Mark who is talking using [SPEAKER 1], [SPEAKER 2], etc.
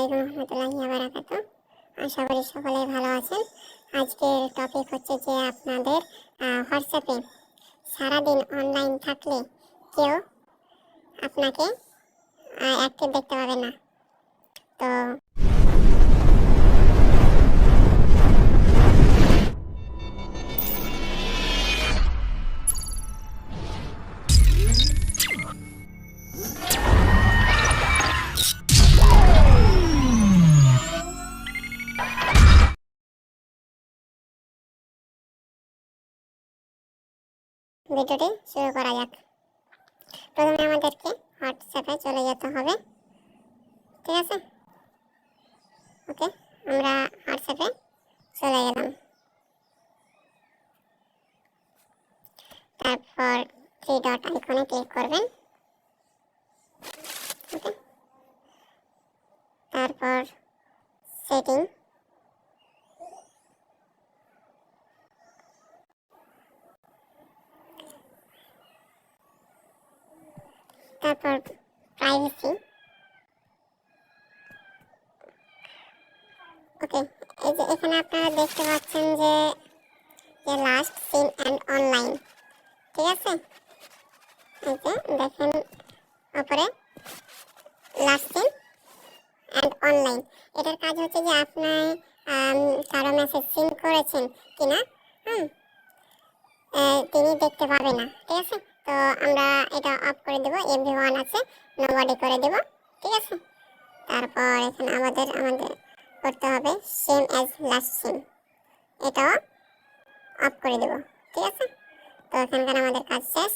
[SPEAKER 1] আলাইকুম রহমতুল্লাহি ওয়া বারাকাতুহু। আশা করি সকলেই ভালো আছেন। আজকের টপিক হচ্ছে যে আপনাদের হোয়াটসঅ্যাপে সারাদিন অনলাইন থাকলে কেউ আপনাকে অ্যাক্টিভ দেখতে পাবে না। তো ভিডিওটি শুরু করা যাক। প্রথমে আমাদেরকে হোয়াটসঅ্যাপে চলে যেতে হবে, ঠিক আছে? ওকে, আমরা হোয়াটসঅ্যাপে চলে গেলাম। তারপর থ্রি ডট আইকনে ক্লিক করবেন। ওকে, তারপর সেটিং, তারপর প্রাইভেসি। ওকে, এই যে এখানে আপনারা দেখতে পাচ্ছেন যে লাস্ট সিন অ্যান্ড অনলাইন, ঠিক আছে? এই যে দেখেন উপরে লাস্ট সিন অ্যান্ড অনলাইন, এটার কাজ হচ্ছে যে আপনি কারো মেসেজ সিন করেছেন কিনা তিনি দেখতে পাবে না, ঠিক আছে? তো আমরা এটা অফ করে দেব, এভরিওয়ান আছে নোবডি করে দেব, ঠিক আছে? তারপর এখানে আমাদের করতে হবে সেম অ্যাজ লাস্ট সিন, এটাও অফ করে দেব, ঠিক আছে? তো এখানকার আমাদের কাজ শেষ।